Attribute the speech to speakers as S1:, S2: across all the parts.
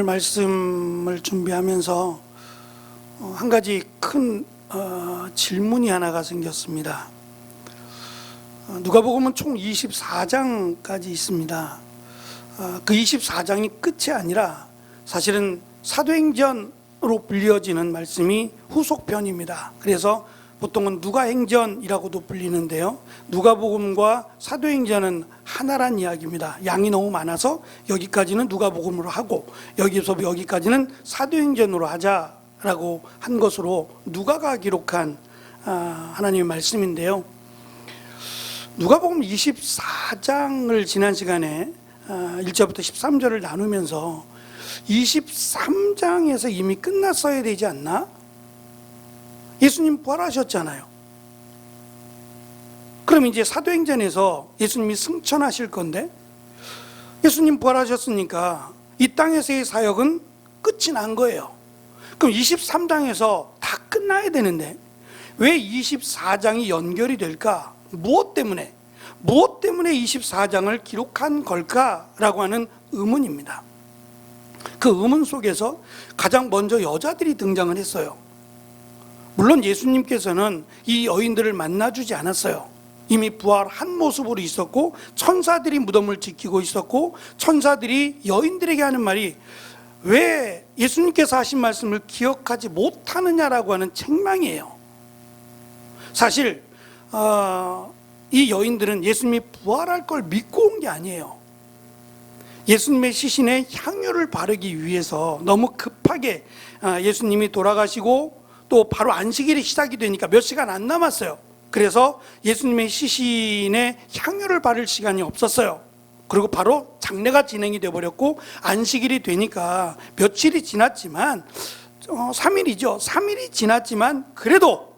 S1: 오늘 말씀을 준비하면서 한 가지 큰 질문이 하나가 생겼습니다. 누가복음은 총 24장까지 있습니다. 그 24장이 끝이 아니라 사실은 사도행전으로 불려지는 말씀이 후속편입니다. 그래서 보통은 누가행전이라고도 불리는데요, 누가복음과 사도행전은 하나란 이야기입니다. 양이 너무 많아서 여기까지는 누가복음으로 하고 여기서 여기까지는 사도행전으로 하자라고 한 것으로 누가가 기록한 하나님의 말씀인데요, 누가복음 24장을 지난 시간에 1절부터 13절을 나누면서 23장에서 이미 끝났어야 되지 않나? 예수님 부활하셨잖아요. 그럼 이제 사도행전에서 예수님이 승천하실 건데, 예수님 부활하셨으니까 이 땅에서의 사역은 끝이 난 거예요. 그럼 23장에서 다 끝나야 되는데 왜 24장이 연결이 될까? 무엇 때문에 24장을 기록한 걸까라고 하는 의문입니다. 그 의문 속에서 가장 먼저 여자들이 등장을 했어요. 물론 예수님께서는 이 여인들을 만나주지 않았어요. 이미 부활한 모습으로 있었고 천사들이 무덤을 지키고 있었고 천사들이 여인들에게 하는 말이 왜 예수님께서 하신 말씀을 기억하지 못하느냐라고 하는 책망이에요. 사실 이 여인들은 예수님이 부활할 걸 믿고 온 게 아니에요. 예수님의 시신에 향유를 바르기 위해서 너무 급하게 예수님이 돌아가시고 또 바로 안식일이 시작이 되니까 몇 시간 안 남았어요. 그래서 예수님의 시신에 향유를 바를 시간이 없었어요. 그리고 바로 장례가 진행이 되어버렸고 안식일이 되니까 며칠이 지났지만 3일이죠. 3일이 지났지만 그래도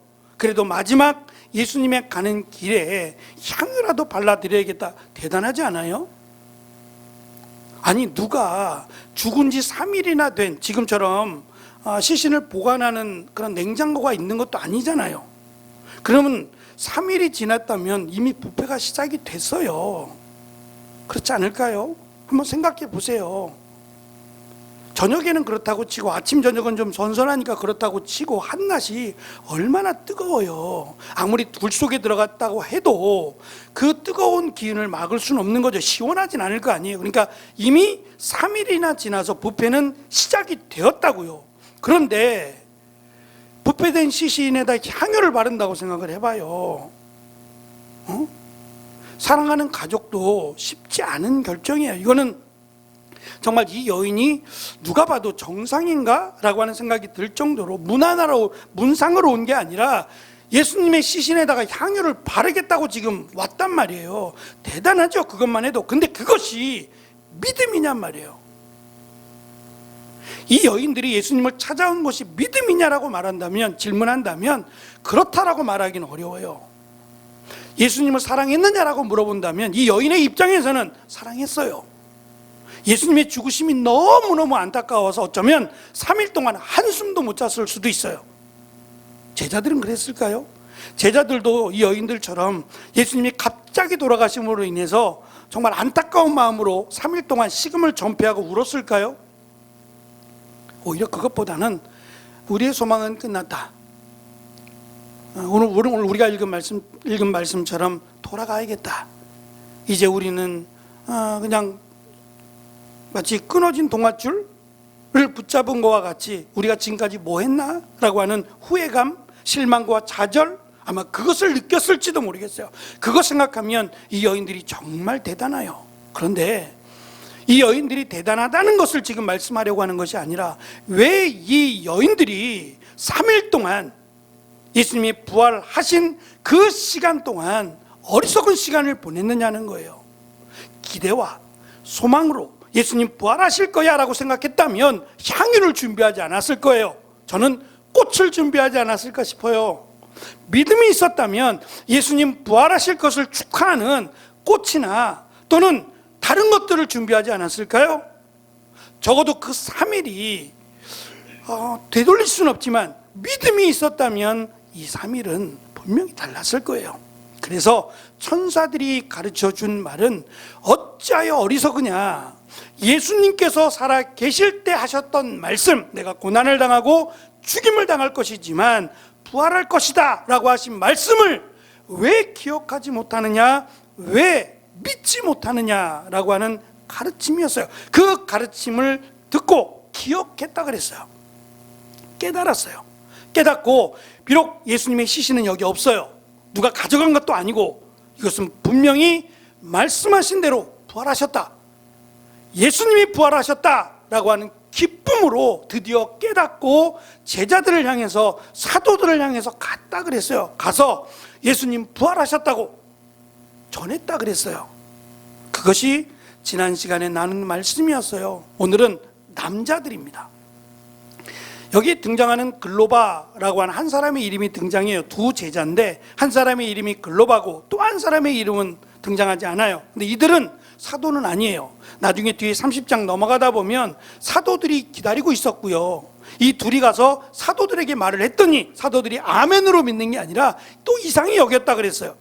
S1: 마지막 예수님의 가는 길에 향유라도 발라드려야겠다. 대단하지 않아요? 아니, 누가 죽은 지 3일이나 된 지금처럼 시신을 보관하는 그런 냉장고가 있는 것도 아니잖아요. 그러면 3일이 지났다면 이미 부패가 시작이 됐어요. 그렇지 않을까요? 한번 생각해 보세요. 저녁에는 그렇다고 치고 아침 저녁은 좀 선선하니까 그렇다고 치고 한낮이 얼마나 뜨거워요. 아무리 불 속에 들어갔다고 해도 그 뜨거운 기운을 막을 수는 없는 거죠. 시원하진 않을 거 아니에요. 그러니까 이미 3일이나 지나서 부패는 시작이 되었다고요. 그런데 부패된 시신에다 향유를 바른다고 생각을 해봐요. 사랑하는 가족도 쉽지 않은 결정이에요. 이거는 정말 이 여인이 누가 봐도 정상인가? 라고 하는 생각이 들 정도로 문상으로 온 게 아니라 예수님의 시신에다가 향유를 바르겠다고 지금 왔단 말이에요. 대단하죠, 그것만 해도. 근데 그것이 믿음이냔 말이에요. 이 여인들이 예수님을 찾아온 것이 믿음이냐라고 말한다면, 질문한다면 그렇다라고 말하기는 어려워요. 예수님을 사랑했느냐라고 물어본다면 이 여인의 입장에서는 사랑했어요. 예수님의 죽으심이 너무너무 안타까워서 어쩌면 3일 동안 한숨도 못 잤을 수도 있어요. 제자들은 그랬을까요? 제자들도 이 여인들처럼 예수님이 갑자기 돌아가심으로 인해서 정말 안타까운 마음으로 3일 동안 식음을 전폐하고 울었을까요? 오히려 그것보다는 우리의 소망은 끝났다. 오늘 우리가 읽은 말씀처럼 돌아가야겠다. 이제 우리는 그냥 마치 끊어진 동아줄을 붙잡은 것과 같이 우리가 지금까지 뭐 했나? 라고 하는 후회감, 실망과 좌절, 아마 그것을 느꼈을지도 모르겠어요. 그거 생각하면 이 여인들이 정말 대단해요. 그런데 이 여인들이 대단하다는 것을 지금 말씀하려고 하는 것이 아니라 왜 이 여인들이 3일 동안 예수님이 부활하신 그 시간 동안 어리석은 시간을 보냈느냐는 거예요. 기대와 소망으로 예수님 부활하실 거야 라고 생각했다면 향유를 준비하지 않았을 거예요. 저는 꽃을 준비하지 않았을까 싶어요. 믿음이 있었다면 예수님 부활하실 것을 축하하는 꽃이나 또는 다른 것들을 준비하지 않았을까요? 적어도 그 3일이 되돌릴 수는 없지만 믿음이 있었다면 이 3일은 분명히 달랐을 거예요. 그래서 천사들이 가르쳐 준 말은 어찌하여 어리석으냐. 예수님께서 살아 계실 때 하셨던 말씀, 내가 고난을 당하고 죽임을 당할 것이지만 부활할 것이다 라고 하신 말씀을 왜 기억하지 못하느냐, 왜 믿지 못하느냐라고 하는 가르침이었어요. 그 가르침을 듣고 기억했다 그랬어요. 깨달았어요. 깨닫고 비록 예수님의 시신은 여기 없어요. 누가 가져간 것도 아니고 이것은 분명히 말씀하신 대로 부활하셨다, 예수님이 부활하셨다라고 하는 기쁨으로 드디어 깨닫고 제자들을 향해서, 사도들을 향해서 갔다 그랬어요. 가서 예수님 부활하셨다고 전했다 그랬어요. 그것이 지난 시간에 나눈 말씀이었어요. 오늘은 남자들입니다. 여기 등장하는 글로바라고 하는 한 사람의 이름이 등장해요. 두 제자인데 한 사람의 이름이 글로바고 또 한 사람의 이름은 등장하지 않아요. 근데 이들은 사도는 아니에요. 나중에 뒤에 30장 넘어가다 보면 사도들이 기다리고 있었고요. 이 둘이 가서 사도들에게 말을 했더니 사도들이 아멘으로 믿는 게 아니라 또 이상히 여겼다 그랬어요.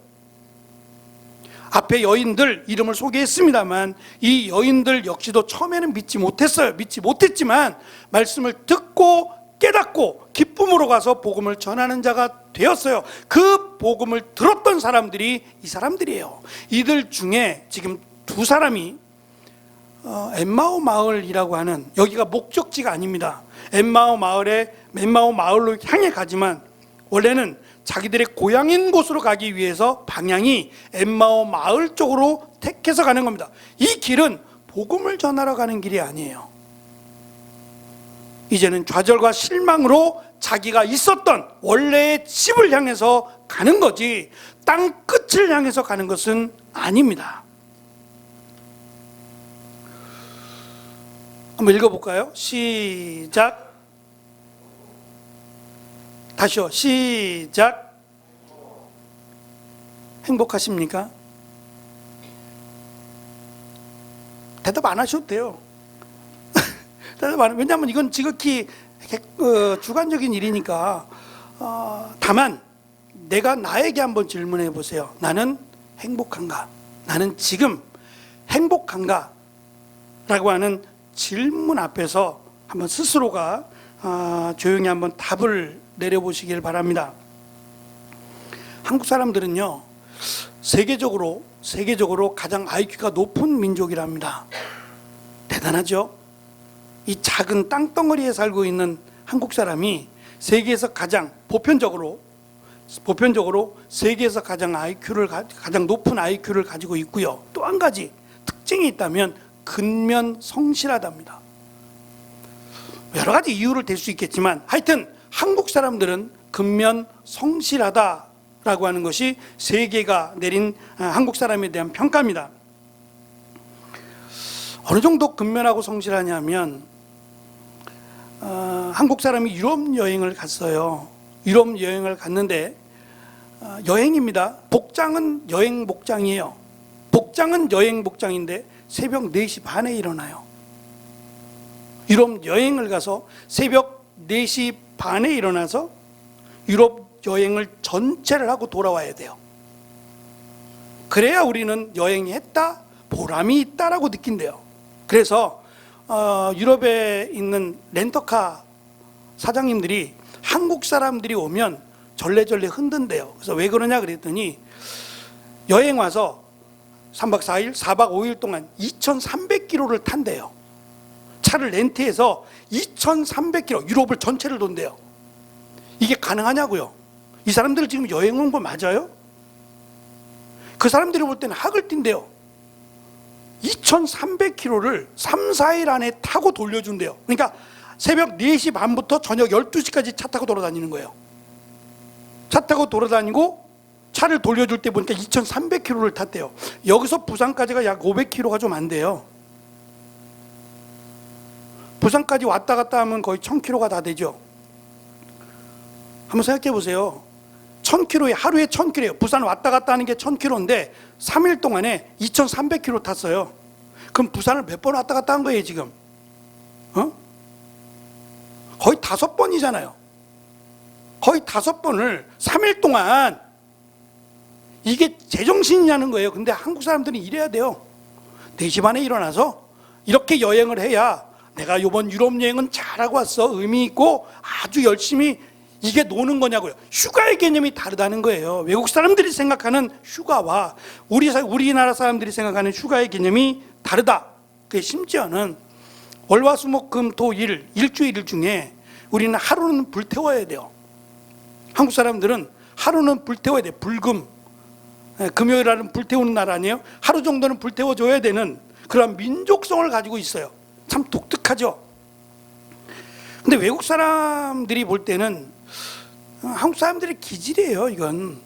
S1: 앞에 여인들 이름을 소개했습니다만 이 여인들 역시도 처음에는 믿지 못했어요. 믿지 못했지만 말씀을 듣고 깨닫고 기쁨으로 가서 복음을 전하는 자가 되었어요. 그 복음을 들었던 사람들이 이 사람들이에요. 이들 중에 지금 두 사람이 엠마오 마을이라고 하는, 여기가 목적지가 아닙니다. 엠마오 마을로 향해 가지만 원래는 자기들의 고향인 곳으로 가기 위해서 방향이 엠마오 마을 쪽으로 택해서 가는 겁니다. 이 길은 복음을 전하러 가는 길이 아니에요. 이제는 좌절과 실망으로 자기가 있었던 원래의 집을 향해서 가는 거지 땅 끝을 향해서 가는 것은 아닙니다. 한번 읽어볼까요? 시작. 다시요. 시작. 행복하십니까? 대답 안 하셔도 돼요. 대답 안, 왜냐하면 이건 지극히 주관적인 일이니까. 다만 내가 나에게 한번 질문해 보세요. 나는 행복한가? 나는 지금 행복한가? 라고 하는 질문 앞에서 한번 스스로가 조용히 한번 답을 내려보시길 바랍니다. 한국 사람들은요, 세계적으로 가장 IQ가 높은 민족이랍니다. 대단하죠? 이 작은 땅덩어리에 살고 있는 한국 사람이 세계에서 가장 보편적으로 세계에서 가장 높은 IQ를 가지고 있고요. 또 한 가지 특징이 있다면 근면성실하답니다. 여러 가지 이유를 댈 수 있겠지만 하여튼 한국 사람들은 근면성실하다라고 하는 것이 세계가 내린 한국 사람에 대한 평가입니다. 어느 정도 근면하고 성실하냐면 한국 사람이 유럽 여행을 갔어요. 유럽 여행을 갔는데 여행입니다. 복장은 여행 복장이에요. 복장은 여행 복장인데 새벽 4시 반에 일어나요. 유럽 여행을 가서 새벽 4시 반에 일어나서 유럽 여행을 전체를 하고 돌아와야 돼요. 그래야 우리는 여행했다, 보람이 있다라고 느낀대요. 그래서 유럽에 있는 렌터카 사장님들이 한국 사람들이 오면 절레절레 흔든대요. 그래서 왜 그러냐 그랬더니 여행 와서 3박 4일, 4박 5일 동안 2,300km를 탄대요. 차를 렌트해서 2,300km, 유럽을 전체를 돈대요. 이게 가능하냐고요? 이 사람들 지금 여행 온 거 맞아요? 그 사람들이 볼 때는 학을 뛴대요. 2,300km를 3, 4일 안에 타고 돌려준대요. 그러니까 새벽 4시 반부터 저녁 12시까지 차 타고 돌아다니는 거예요. 차 타고 돌아다니고 차를 돌려줄 때 보니까 2,300km를 탔대요. 여기서 부산까지가 약 500km가 좀 안 돼요. 부산까지 왔다 갔다 하면 거의 1,000km가 다 되죠. 한번 생각해 보세요. 1,000km에 하루에 1,000km예요. 부산 왔다 갔다 하는 게 1,000km인데 3일 동안에 2,300km 탔어요. 그럼 부산을 몇 번 왔다 갔다 한 거예요 지금? 거의 5번이잖아요. 거의 5번을 3일 동안 이게 제정신이냐는 거예요. 근데 한국 사람들은 이래야 돼요. 4시 반에 일어나서 이렇게 여행을 해야 내가 이번 유럽 여행은 잘하고 왔어, 의미 있고 아주 열심히, 이게 노는 거냐고요. 휴가의 개념이 다르다는 거예요. 외국 사람들이 생각하는 휴가와 우리나라 사람들이 생각하는 휴가의 개념이 다르다. 그 심지어는 월화수목금토일 일주일 중에 우리는 하루는 불태워야 돼요. 한국 사람들은 하루는 불태워야 돼요. 불금, 금요일 날은 불태우는 날 아니에요? 하루 정도는 불태워줘야 되는 그런 민족성을 가지고 있어요. 참 독특하죠. 근데 외국 사람들이 볼 때는 한국 사람들의 기질이에요. 이건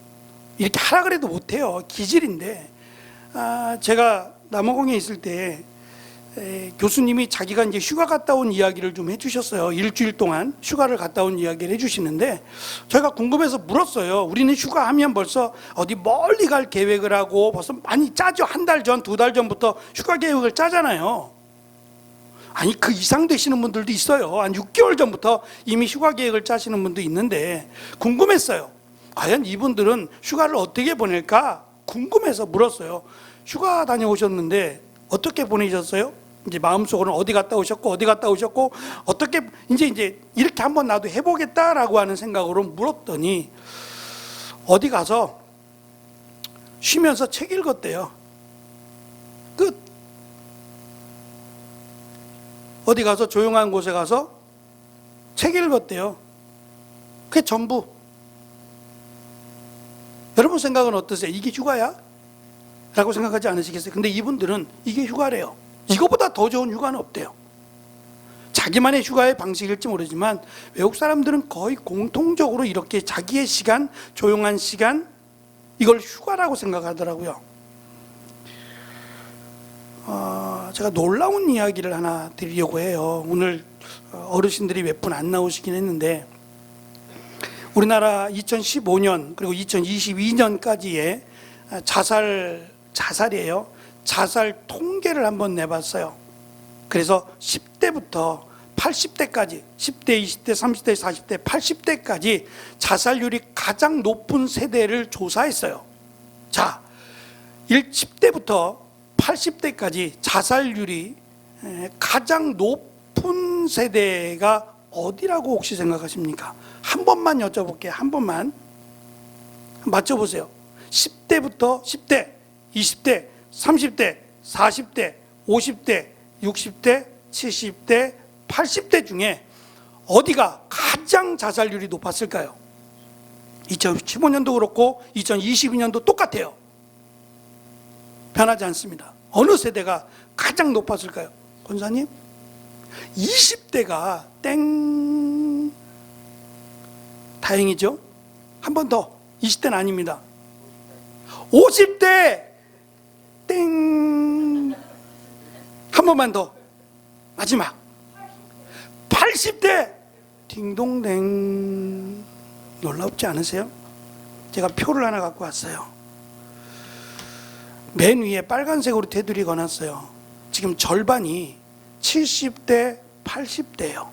S1: 이렇게 하라 그래도 못해요. 기질인데, 제가 남아공에 있을 때 교수님이 자기가 이제 휴가 갔다 온 이야기를 좀 해주셨어요. 일주일 동안 휴가를 갔다 온 이야기를 해주시는데, 저희가 궁금해서 물었어요. 우리는 휴가하면 벌써 어디 멀리 갈 계획을 하고 벌써 많이 짜죠. 한 달 전, 2달 전부터 휴가 계획을 짜잖아요. 아니, 그 이상 되시는 분들도 있어요. 한 6개월 전부터 이미 휴가 계획을 짜시는 분도 있는데, 궁금했어요. 과연 이분들은 휴가를 어떻게 보낼까 궁금해서 물었어요. 휴가 다녀오셨는데 어떻게 보내셨어요? 이제 마음속으로는 어디 갔다 오셨고 어떻게 이제 이렇게 한번 나도 해보겠다라고 하는 생각으로 물었더니, 어디 가서 쉬면서 책 읽었대요. 끝. 어디 가서 조용한 곳에 가서 책 읽었대요. 그게 전부. 여러분 생각은 어떠세요? 이게 휴가야? 라고 생각하지 않으시겠어요? 근데 이분들은 이게 휴가래요. 이거보다 더 좋은 휴가는 없대요. 자기만의 휴가의 방식일지 모르지만 외국 사람들은 거의 공통적으로 이렇게 자기의 시간, 조용한 시간, 이걸 휴가라고 생각하더라고요. 제가 놀라운 이야기를 하나 드리려고 해요. 오늘 어르신들이 몇 분 안 나오시긴 했는데, 우리나라 2015년 그리고 2022년까지의 자살이에요. 자살 통계를 한번 내봤어요. 그래서 10대부터 80대까지, 10대, 20대, 30대, 40대, 80대까지 자살률이 가장 높은 세대를 조사했어요. 자, 10대부터 80대까지 자살률이 가장 높은 세대가 어디라고 혹시 생각하십니까? 한 번만 여쭤볼게요. 한 번만 맞춰보세요. 10대부터 10대, 20대, 30대, 40대, 50대, 60대, 70대, 80대 중에 어디가 가장 자살률이 높았을까요? 2015년도 그렇고 2022년도 똑같아요. 변하지 않습니다. 어느 세대가 가장 높았을까요? 권사님? 20대가 땡. 다행이죠. 한 번 더. 20대는 아닙니다. 50대 땡. 한 번만 더. 마지막. 80대 딩동댕. 놀랍지 않으세요? 제가 표를 하나 갖고 왔어요. 맨 위에 빨간색으로 테두리 거놨어요. 지금 절반이 70대, 80대예요.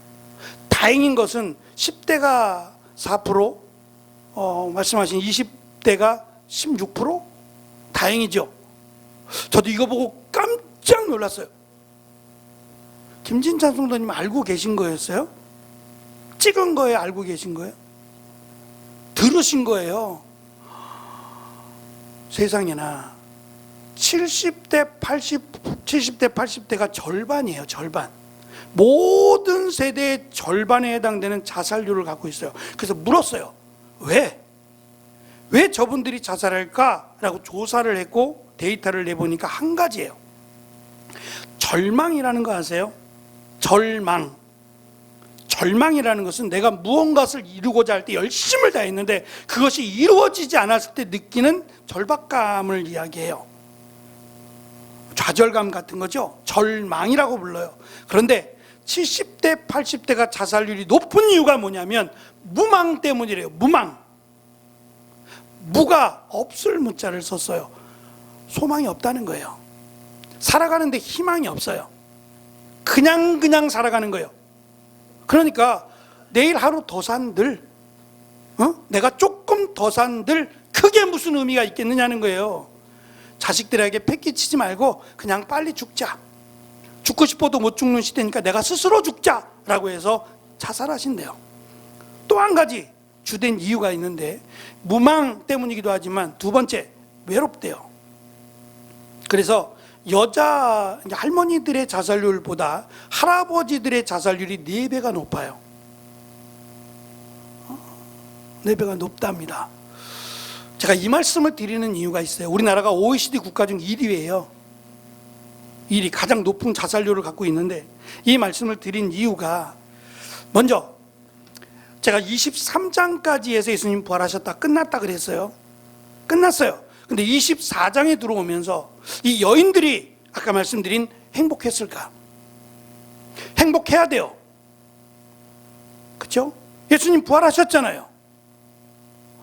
S1: 다행인 것은 10대가 4%, 말씀하신 20대가 16%? 다행이죠. 저도 이거 보고 깜짝 놀랐어요. 김진찬 성도님 알고 계신 거였어요? 찍은 거예요? 알고 계신 거예요? 들으신 거예요? 세상에나. 70대, 80대가 절반이에요. 절반. 모든 세대의 절반에 해당되는 자살률을 갖고 있어요. 그래서 물었어요. 왜 저분들이 자살할까? 라고 조사를 했고 데이터를 내보니까 한 가지예요. 절망이라는 거 아세요? 절망이라는 것은 내가 무언가를 이루고자 할 때 열심을 다했는데 그것이 이루어지지 않았을 때 느끼는 절박감을 이야기해요. 좌절감 같은 거죠. 절망이라고 불러요. 그런데 70대, 80대가 자살률이 높은 이유가 뭐냐면 무망 때문이래요. 무망. 무가 없을 문자를 썼어요. 소망이 없다는 거예요. 살아가는데 희망이 없어요. 그냥 살아가는 거예요. 그러니까 내일 하루 더 산들, 내가 조금 더 산들 그 그게 무슨 의미가 있겠느냐는 거예요. 자식들에게 패기치지 말고 그냥 빨리 죽자. 죽고 싶어도 못 죽는 시대니까 내가 스스로 죽자라고 해서 자살하신대요. 또 한 가지 주된 이유가 있는데, 무망 때문이기도 하지만 두 번째, 외롭대요. 그래서 여자 할머니들의 자살률보다 할아버지들의 자살률이 4배가 높아요. 4배가 높답니다. 제가 이 말씀을 드리는 이유가 있어요. 우리나라가 OECD 국가 중 1위예요. 1위, 가장 높은 자살률을 갖고 있는데, 이 말씀을 드린 이유가, 먼저 제가 23장까지 해서 예수님 부활하셨다 끝났다 그랬어요. 끝났어요. 근데 24장에 들어오면서 이 여인들이 아까 말씀드린 행복했을까? 행복해야 돼요. 그렇죠? 예수님 부활하셨잖아요.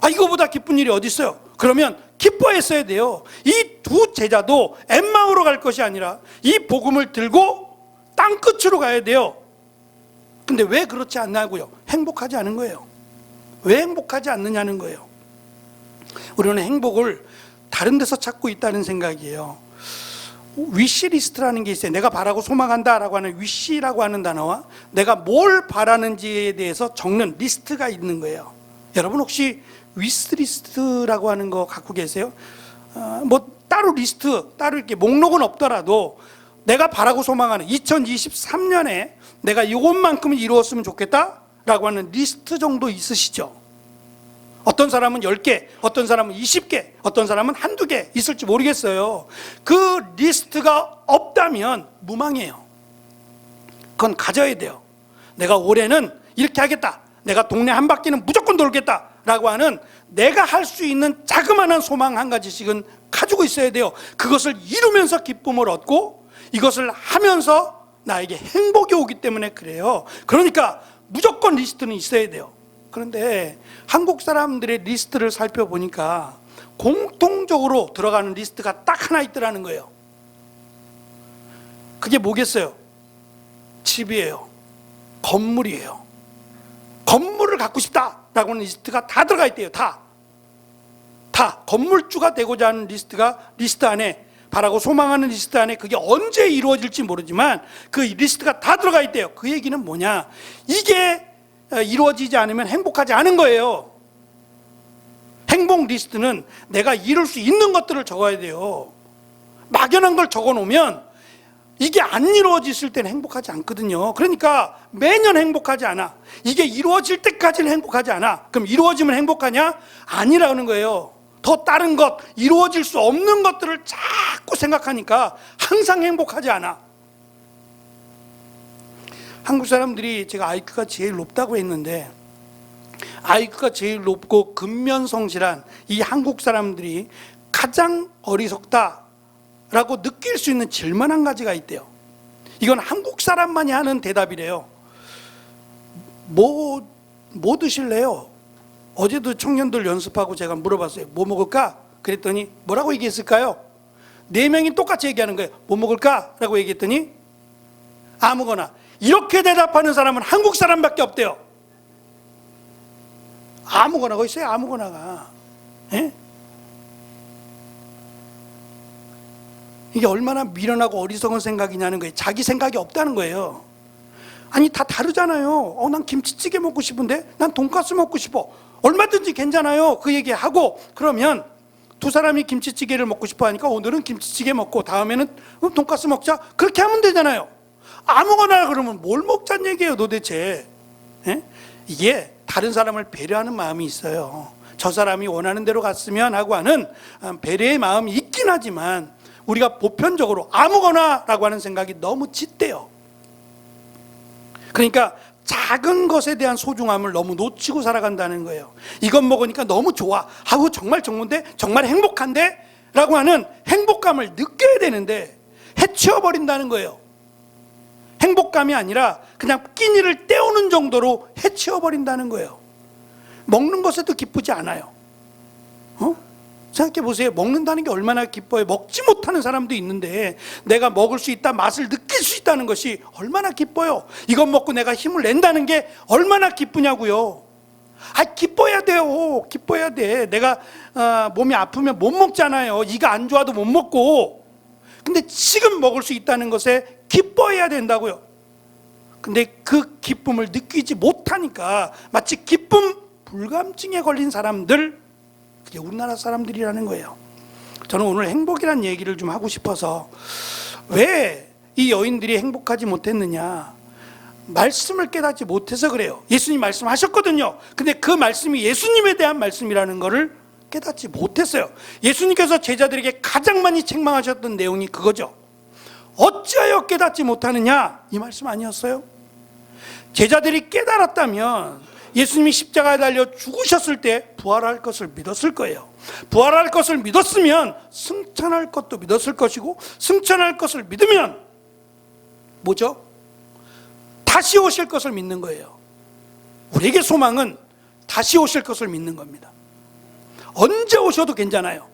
S1: 이거보다 기쁜 일이 어디 있어요? 그러면 기뻐했어야 돼요. 이 두 제자도 엠마오로 갈 것이 아니라 이 복음을 들고 땅끝으로 가야 돼요. 근데 왜 그렇지 않냐고요? 행복하지 않은 거예요. 왜 행복하지 않느냐는 거예요. 우리는 행복을 다른 데서 찾고 있다는 생각이에요. 위시리스트라는 게 있어요. 내가 바라고 소망한다라고 하는 위시라고 하는 단어와 내가 뭘 바라는지에 대해서 적는 리스트가 있는 거예요. 여러분 혹시 위시리스트라고 하는 거 갖고 계세요? 뭐 따로 리스트, 따로 이렇게 목록은 없더라도 내가 바라고 소망하는 2023년에 내가 이것만큼은 이루었으면 좋겠다라고 하는 리스트 정도 있으시죠? 어떤 사람은 10개, 어떤 사람은 20개, 어떤 사람은 한두 개 있을지 모르겠어요. 그 리스트가 없다면 무망해요. 그건 가져야 돼요. 내가 올해는 이렇게 하겠다. 내가 동네 한 바퀴는 무조건 돌겠다라고 하는 내가 할 수 있는 자그마한 소망 한 가지씩은 가지고 있어야 돼요. 그것을 이루면서 기쁨을 얻고 이것을 하면서 나에게 행복이 오기 때문에 그래요. 그러니까 무조건 리스트는 있어야 돼요. 그런데 한국 사람들의 리스트를 살펴보니까 공통적으로 들어가는 리스트가 딱 하나 있더라는 거예요. 그게 뭐겠어요? 집이에요. 건물이에요. 건물을 갖고 싶다라고 하는 리스트가 다 들어가 있대요. 다 건물주가 되고자 하는 리스트 안에, 바라고 소망하는 리스트 안에 그게 언제 이루어질지 모르지만 그 리스트가 다 들어가 있대요. 그 얘기는 뭐냐? 이게 이루어지지 않으면 행복하지 않은 거예요. 행복 리스트는 내가 이룰 수 있는 것들을 적어야 돼요. 막연한 걸 적어 놓으면 이게 안 이루어졌을 때는 행복하지 않거든요. 그러니까 매년 행복하지 않아. 이게 이루어질 때까지는 행복하지 않아. 그럼 이루어지면 행복하냐? 아니라는 거예요. 더 다른 것, 이루어질 수 없는 것들을 자꾸 생각하니까 항상 행복하지 않아. 한국 사람들이 제가 IQ가 제일 높다고 했는데, IQ가 제일 높고 근면성실한 이 한국 사람들이 가장 어리석다라고 느낄 수 있는 질문 한 가지가 있대요. 이건 한국 사람만이 하는 대답이래요. 뭐 드실래요? 어제도 청년들 연습하고 제가 물어봤어요. 뭐 먹을까? 그랬더니 뭐라고 얘기했을까요? 4명이 똑같이 얘기하는 거예요. 뭐 먹을까? 라고 얘기했더니 아무거나. 이렇게 대답하는 사람은 한국 사람밖에 없대요. 아무거나가 있어요. 아무거나가. 예? 이게 얼마나 미련하고 어리석은 생각이냐는 거예요. 자기 생각이 없다는 거예요. 아니 다 다르잖아요. 난 김치찌개 먹고 싶은데 난 돈가스 먹고 싶어. 얼마든지 괜찮아요. 그 얘기하고 그러면 두 사람이 김치찌개를 먹고 싶어 하니까 오늘은 김치찌개 먹고 다음에는 돈가스 먹자. 그렇게 하면 되잖아요. 아무거나 그러면 뭘 먹자는 얘기예요 도대체. 예? 이게 다른 사람을 배려하는 마음이 있어요. 저 사람이 원하는 대로 갔으면 하고 하는 배려의 마음이 있긴 하지만 우리가 보편적으로 아무거나라고 하는 생각이 너무 짙대요. 그러니까 작은 것에 대한 소중함을 너무 놓치고 살아간다는 거예요. 이것 먹으니까 너무 좋아. 정말 좋은데? 정말 행복한데? 라고 하는 행복감을 느껴야 되는데 해치워버린다는 거예요. 행복감이 아니라 그냥 끼니를 때우는 정도로 해치워버린다는 거예요. 먹는 것에도 기쁘지 않아요. 생각해 보세요. 먹는다는 게 얼마나 기뻐요. 먹지 못하는 사람도 있는데 내가 먹을 수 있다, 맛을 느낄 수 있다는 것이 얼마나 기뻐요. 이것 먹고 내가 힘을 낸다는 게 얼마나 기쁘냐고요. 기뻐해야 돼요. 기뻐해야 돼. 내가 몸이 아프면 못 먹잖아요. 이가 안 좋아도 못 먹고. 근데 지금 먹을 수 있다는 것에 기뻐해야 된다고요. 근데 그 기쁨을 느끼지 못하니까 마치 기쁨 불감증에 걸린 사람들, 그게 우리나라 사람들이라는 거예요. 저는 오늘 행복이라는 얘기를 좀 하고 싶어서, 왜 이 여인들이 행복하지 못했느냐, 말씀을 깨닫지 못해서 그래요. 예수님 말씀하셨거든요. 근데 그 말씀이 예수님에 대한 말씀이라는 것을 깨닫지 못했어요. 예수님께서 제자들에게 가장 많이 책망하셨던 내용이 그거죠. 어찌하여 깨닫지 못하느냐, 이 말씀 아니었어요? 제자들이 깨달았다면 예수님이 십자가에 달려 죽으셨을 때 부활할 것을 믿었을 거예요. 부활할 것을 믿었으면 승천할 것도 믿었을 것이고, 승천할 것을 믿으면 뭐죠? 다시 오실 것을 믿는 거예요. 우리에게 소망은 다시 오실 것을 믿는 겁니다. 언제 오셔도 괜찮아요.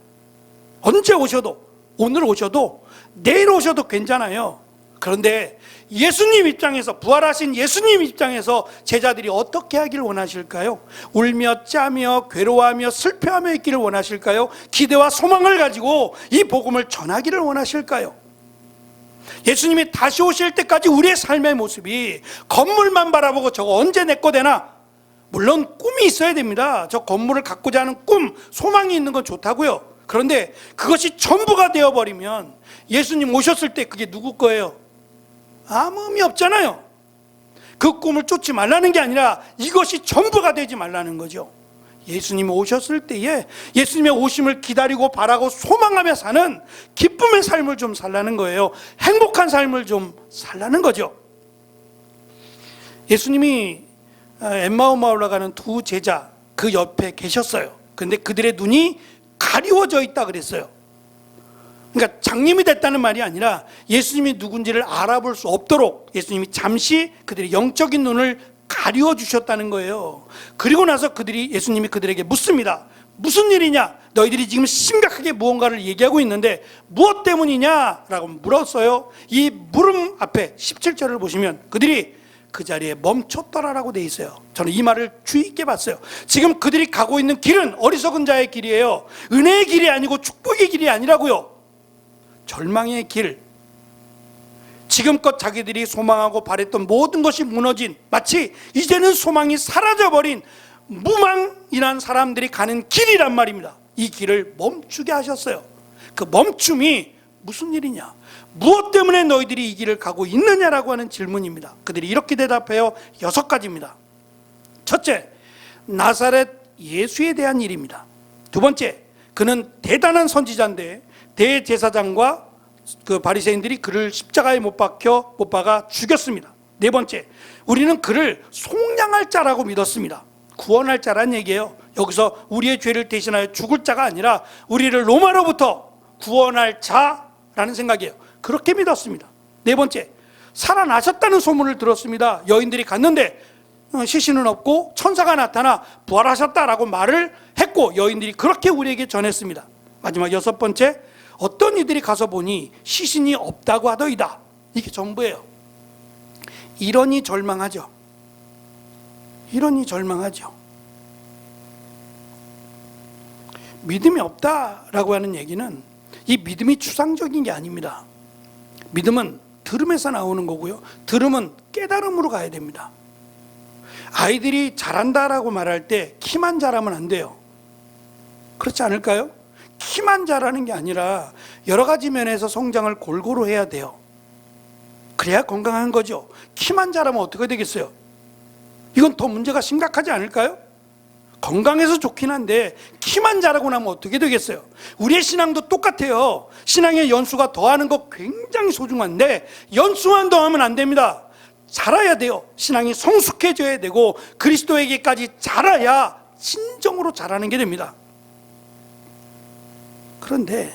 S1: 언제 오셔도, 오늘 오셔도 내일 오셔도 괜찮아요. 그런데 예수님 입장에서, 부활하신 예수님 입장에서 제자들이 어떻게 하기를 원하실까요? 울며 짜며 괴로워하며 슬퍼하며 있기를 원하실까요? 기대와 소망을 가지고 이 복음을 전하기를 원하실까요? 예수님이 다시 오실 때까지 우리의 삶의 모습이 건물만 바라보고 저거 언제 내 거 되나? 물론 꿈이 있어야 됩니다. 저 건물을 갖고자 하는 꿈, 소망이 있는 건 좋다고요. 그런데 그것이 전부가 되어버리면 예수님 오셨을 때 그게 누구 거예요? 아무 의미 없잖아요. 그 꿈을 쫓지 말라는 게 아니라 이것이 전부가 되지 말라는 거죠. 예수님이 오셨을 때에 예수님의 오심을 기다리고 바라고 소망하며 사는 기쁨의 삶을 좀 살라는 거예요. 행복한 삶을 좀 살라는 거죠. 예수님이 엠마오마 올라가는 두 제자 그 옆에 계셨어요. 그런데 그들의 눈이 가리워져 있다 그랬어요. 그러니까 장님이 됐다는 말이 아니라 예수님이 누군지를 알아볼 수 없도록 예수님이 잠시 그들의 영적인 눈을 가리워 주셨다는 거예요. 그리고 나서 예수님이 그들에게 묻습니다. 무슨 일이냐? 너희들이 지금 심각하게 무언가를 얘기하고 있는데 무엇 때문이냐? 라고 물었어요. 이 물음 앞에 17절을 보시면 그들이 그 자리에 멈췄더라라고 돼 있어요. 저는 이 말을 주의 있게 봤어요. 지금 그들이 가고 있는 길은 어리석은 자의 길이에요. 은혜의 길이 아니고 축복의 길이 아니라고요. 절망의 길, 지금껏 자기들이 소망하고 바랬던 모든 것이 무너진, 마치 이제는 소망이 사라져버린 무망이란 사람들이 가는 길이란 말입니다. 이 길을 멈추게 하셨어요. 그 멈춤이 무슨 일이냐? 무엇 때문에 너희들이 이 길을 가고 있느냐라고 하는 질문입니다. 그들이 이렇게 대답해요. 6가지입니다. 첫째, 나사렛 예수에 대한 일입니다. 두 번째, 그는 대단한 선지자인데 대제사장과 그 바리새인들이 그를 십자가에 못 박아 죽였습니다. 네 번째, 우리는 그를 속량할 자라고 믿었습니다. 구원할 자란 얘기예요. 여기서 우리의 죄를 대신하여 죽을 자가 아니라 우리를 로마로부터 구원할 자라는 생각이에요. 그렇게 믿었습니다. 네 번째, 살아나셨다는 소문을 들었습니다. 여인들이 갔는데 시신은 없고 천사가 나타나 부활하셨다라고 말을 했고 여인들이 그렇게 우리에게 전했습니다. 마지막 6번째, 어떤 이들이 가서 보니 시신이 없다고 하더이다. 이게 전부예요. 이러니 절망하죠. 이러니 절망하죠. 믿음이 없다라고 하는 얘기는 이 믿음이 추상적인 게 아닙니다. 믿음은 들음에서 나오는 거고요. 들음은 깨달음으로 가야 됩니다. 아이들이 잘한다라고 말할 때 키만 잘하면 안 돼요. 그렇지 않을까요? 키만 잘하는 게 아니라 여러 가지 면에서 성장을 골고루 해야 돼요. 그래야 건강한 거죠. 키만 잘하면 어떻게 되겠어요? 이건 더 문제가 심각하지 않을까요? 건강해서 좋긴 한데 키만 자라고 나면 어떻게 되겠어요? 우리의 신앙도 똑같아요. 신앙의 연수가 더하는 거 굉장히 소중한데 연수만 더하면 안 됩니다. 자라야 돼요. 신앙이 성숙해져야 되고 그리스도에게까지 자라야 진정으로 자라는 게 됩니다. 그런데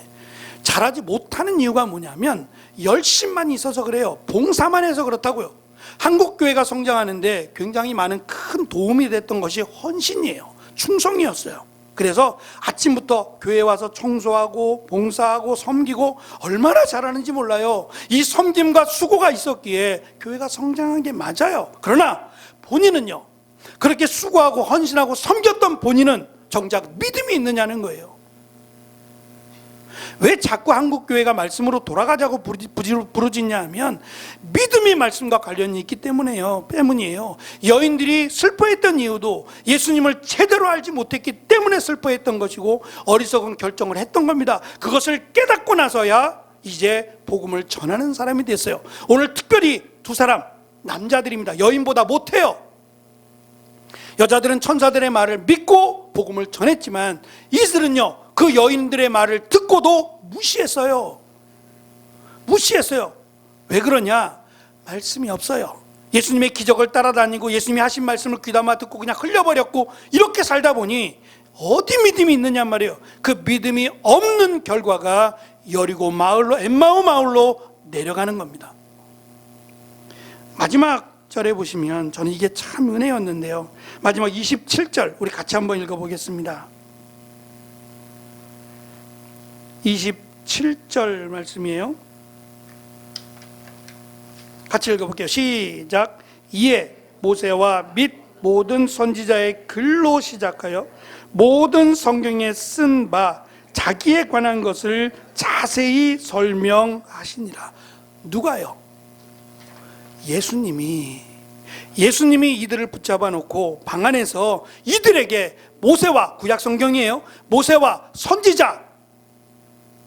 S1: 자라지 못하는 이유가 뭐냐면 열심만 있어서 그래요. 봉사만 해서 그렇다고요. 한국교회가 성장하는데 굉장히 많은 큰 도움이 됐던 것이 헌신이에요. 충성이었어요. 그래서 아침부터 교회에 와서 청소하고 봉사하고 섬기고 얼마나 잘하는지 몰라요. 이 섬김과 수고가 있었기에 교회가 성장한 게 맞아요. 그러나 본인은요, 그렇게 수고하고 헌신하고 섬겼던 본인은 정작 믿음이 있느냐는 거예요. 왜 자꾸 한국교회가 말씀으로 돌아가자고 부르짖냐 하면 믿음이 말씀과 관련이 있기 때문이에요. 여인들이 슬퍼했던 이유도 예수님을 제대로 알지 못했기 때문에 슬퍼했던 것이고 어리석은 결정을 했던 겁니다. 그것을 깨닫고 나서야 이제 복음을 전하는 사람이 됐어요. 오늘 특별히 두 사람 남자들입니다. 여인보다 못해요. 여자들은 천사들의 말을 믿고 복음을 전했지만 이들은요, 그 여인들의 말을 듣고도 무시했어요. 왜 그러냐? 말씀이 없어요. 예수님의 기적을 따라다니고 예수님이 하신 말씀을 귀담아 듣고 그냥 흘려버렸고 이렇게 살다 보니 어디 믿음이 있느냐 말이에요. 그 믿음이 없는 결과가 여리고 마을로, 엠마오 마을로 내려가는 겁니다. 마지막 절에 보시면 저는 이게 참 은혜였는데요. 마지막 27절 우리 같이 한번 읽어보겠습니다. 27절 말씀이에요. 같이 읽어볼게요. 시작. 이에 모세와 및 모든 선지자의 글로 시작하여 모든 성경에 쓴 바 자기에 관한 것을 자세히 설명하시니라. 누가요? 예수님이 이들을 붙잡아 놓고 방 안에서 이들에게 모세와, 구약 성경이에요, 모세와 선지자,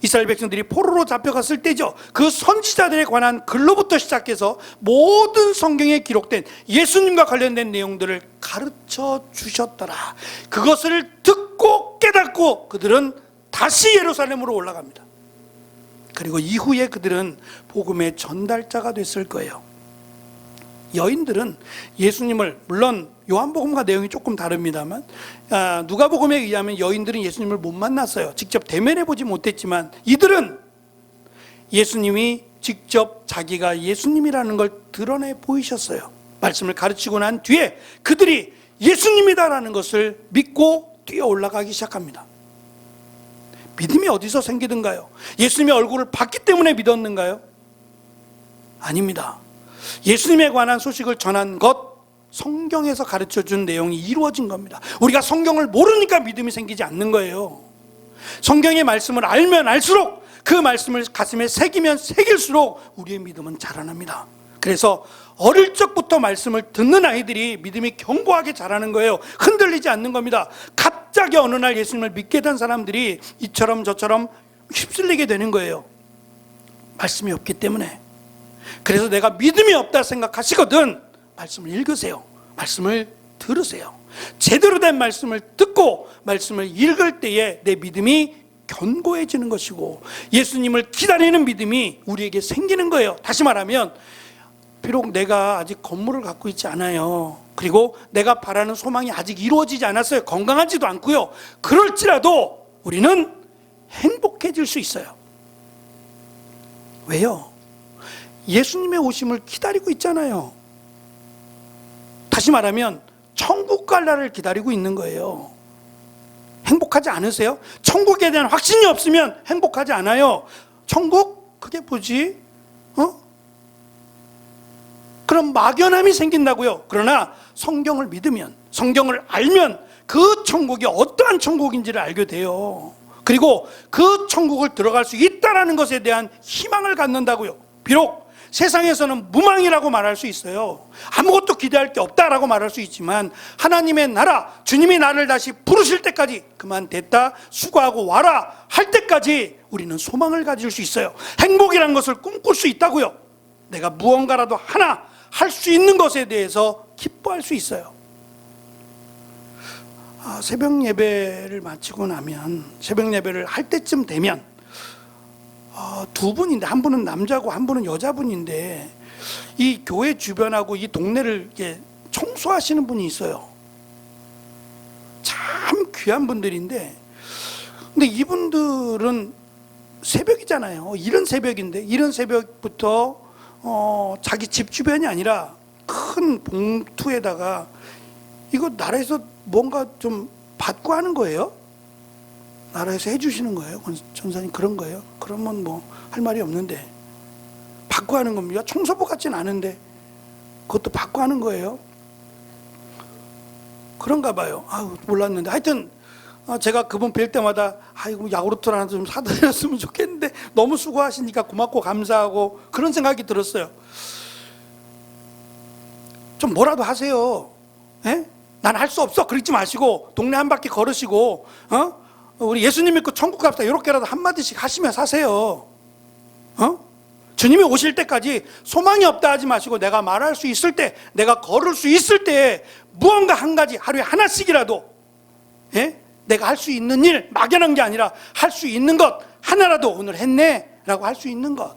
S1: 이스라엘 백성들이 포로로 잡혀갔을 때죠. 그 선지자들에 관한 글로부터 시작해서 모든 성경에 기록된 예수님과 관련된 내용들을 가르쳐 주셨더라. 그것을 듣고 깨닫고 그들은 다시 예루살렘으로 올라갑니다. 그리고 이후에 그들은 복음의 전달자가 됐을 거예요. 여인들은 예수님을, 물론 요한복음과 내용이 조금 다릅니다만 누가복음에 의하면 여인들은 예수님을 못 만났어요. 직접 대면해 보지 못했지만 이들은 예수님이 직접 자기가 예수님이라는 걸 드러내 보이셨어요. 말씀을 가르치고 난 뒤에 그들이 예수님이다라는 것을 믿고 뛰어 올라가기 시작합니다. 믿음이 어디서 생기든가요? 예수님의 얼굴을 봤기 때문에 믿었는가요? 아닙니다. 예수님에 관한 소식을 전한 것, 성경에서 가르쳐준 내용이 이루어진 겁니다. 우리가 성경을 모르니까 믿음이 생기지 않는 거예요. 성경의 말씀을 알면 알수록, 그 말씀을 가슴에 새기면 새길수록 우리의 믿음은 자라납니다. 그래서 어릴 적부터 말씀을 듣는 아이들이 믿음이 견고하게 자라는 거예요. 흔들리지 않는 겁니다. 갑자기 어느 날 예수님을 믿게 된 사람들이 이처럼 저처럼 휩쓸리게 되는 거예요. 말씀이 없기 때문에. 그래서 내가 믿음이 없다 생각하시거든 말씀을 읽으세요. 말씀을 들으세요. 제대로 된 말씀을 듣고 말씀을 읽을 때에 내 믿음이 견고해지는 것이고 예수님을 기다리는 믿음이 우리에게 생기는 거예요. 다시 말하면 비록 내가 아직 건물을 갖고 있지 않아요. 그리고 내가 바라는 소망이 아직 이루어지지 않았어요. 건강하지도 않고요. 그럴지라도 우리는 행복해질 수 있어요. 왜요? 예수님의 오심을 기다리고 있잖아요. 다시 말하면 천국 갈 날을 기다리고 있는 거예요. 행복하지 않으세요? 천국에 대한 확신이 없으면 행복하지 않아요. 천국? 그게 뭐지? 그럼 막연함이 생긴다고요. 그러나 성경을 믿으면, 성경을 알면 그 천국이 어떠한 천국인지를 알게 돼요. 그리고 그 천국을 들어갈 수 있다는 것에 대한 희망을 갖는다고요. 비록 세상에서는 무망이라고 말할 수 있어요. 아무것도 기대할 게 없다라고 말할 수 있지만 하나님의 나라, 주님이 나를 다시 부르실 때까지, 그만 됐다, 수고하고 와라 할 때까지 우리는 소망을 가질 수 있어요. 행복이라는 것을 꿈꿀 수 있다고요. 내가 무언가라도 하나 할 수 있는 것에 대해서 기뻐할 수 있어요. 새벽 예배를 마치고 나면, 새벽 예배를 할 때쯤 되면 두 분인데, 한 분은 남자고 한 분은 여자분인데 이 교회 주변하고 이 동네를 이렇게 청소하시는 분이 있어요. 참 귀한 분들인데, 근데 이분들은 새벽이잖아요. 이른 새벽인데, 이른 새벽부터 자기 집 주변이 아니라 큰 봉투에다가 이거 나라에서 뭔가 좀 받고 하는 거예요. 나라에서 해주시는 거예요. 전사님, 그런 거예요. 그러면 뭐 할 말이 없는데 받고 하는 겁니다. 청소부 같진 않은데 그것도 받고 하는 거예요. 그런가 봐요. 아유, 몰랐는데. 하여튼 제가 그분 뵐 때마다 아이고 야구르트를 하나 좀 사드렸으면 좋겠는데 너무 수고하시니까 고맙고 감사하고 그런 생각이 들었어요. 좀 뭐라도 하세요. 예? 난 할 수 없어 그러지 마시고 동네 한 바퀴 걸으시고 우리 예수님 믿고 천국 갑시다 이렇게라도 한마디씩 하시며 사세요. 주님이 오실 때까지 소망이 없다 하지 마시고 내가 말할 수 있을 때, 내가 걸을 수 있을 때 무언가 한 가지 하루에 하나씩이라도, 예? 내가 할 수 있는 일, 막연한 게 아니라 할 수 있는 것 하나라도 오늘 했네 라고 할 수 있는 것,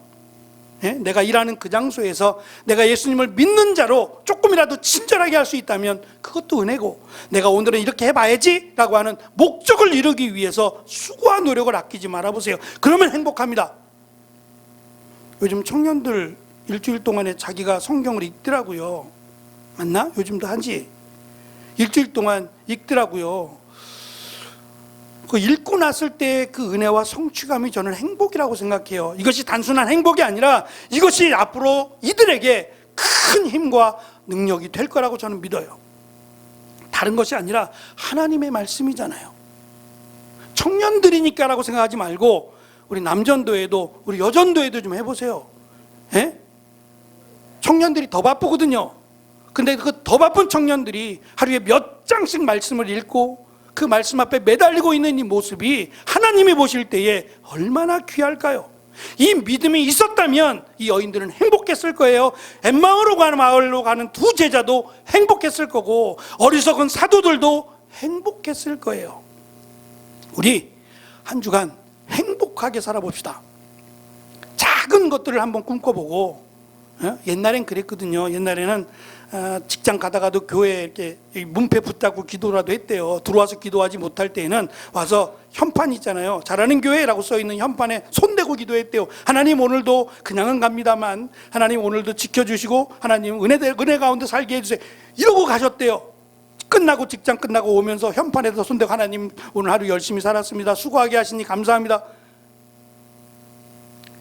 S1: 예? 내가 일하는 그 장소에서 내가 예수님을 믿는 자로 조금이라도 친절하게 할 수 있다면 그것도 은혜고, 내가 오늘은 이렇게 해봐야지 라고 하는 목적을 이루기 위해서 수고와 노력을 아끼지 말아보세요. 그러면 행복합니다. 요즘 청년들 일주일 동안에 자기가 성경을 읽더라고요. 맞나? 요즘도 하지? 일주일 동안 읽더라고요. 그 읽고 났을 때 그 은혜와 성취감이 저는 행복이라고 생각해요. 이것이 단순한 행복이 아니라 이것이 앞으로 이들에게 큰 힘과 능력이 될 거라고 저는 믿어요. 다른 것이 아니라 하나님의 말씀이잖아요. 청년들이니까라고 생각하지 말고 우리 남전도에도 우리 여전도에도 좀 해보세요. 예? 청년들이 더 바쁘거든요. 근데 그 더 바쁜 청년들이 하루에 몇 장씩 말씀을 읽고 그 말씀 앞에 매달리고 있는 이 모습이 하나님이 보실 때에 얼마나 귀할까요? 이 믿음이 있었다면 이 여인들은 행복했을 거예요. 엠마오로 가는 마을로 가는 두 제자도 행복했을 거고 어리석은 사도들도 행복했을 거예요. 우리 한 주간 행복하게 살아봅시다. 작은 것들을 한번 꿈꿔보고, 옛날엔 그랬거든요. 옛날에는 직장 가다가도 교회에 이렇게 문패 붙잡고 기도라도 했대요. 들어와서 기도하지 못할 때에는 와서 현판 있잖아요. 잘하는 교회라고 써있는 현판에 손대고 기도했대요. 하나님 오늘도 그냥은 갑니다만 하나님 오늘도 지켜주시고 하나님 은혜 가운데 살게 해주세요. 이러고 가셨대요. 끝나고 직장 끝나고 오면서 현판에서 손대고 하나님 오늘 하루 열심히 살았습니다. 수고하게 하시니 감사합니다.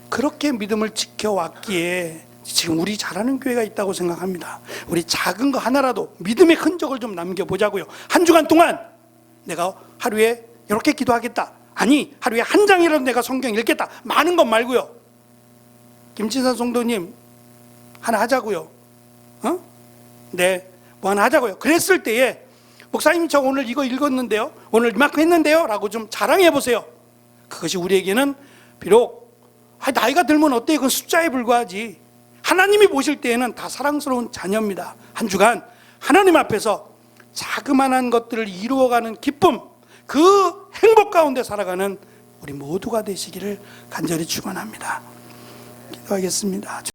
S1: 그렇게 믿음을 지켜왔기에 지금 우리 잘하는 교회가 있다고 생각합니다. 우리 작은 거 하나라도 믿음의 흔적을 좀 남겨보자고요. 한 주간 동안 내가 하루에 이렇게 기도하겠다. 아니 하루에 한 장이라도 내가 성경 읽겠다. 많은 것 말고요. 김진선 성도님 하나 하자고요. 네, 뭐 하나 하자고요. 그랬을 때에 목사님 저 오늘 이거 읽었는데요, 오늘 이만큼 했는데요 라고 좀 자랑해보세요. 그것이 우리에게는 비록 나이가 들면 어때요? 그건 숫자에 불과하지. 하나님이 보실 때에는 다 사랑스러운 자녀입니다. 한 주간 하나님 앞에서 자그마한 것들을 이루어가는 기쁨, 그 행복 가운데 살아가는 우리 모두가 되시기를 간절히 축원합니다. 기도하겠습니다.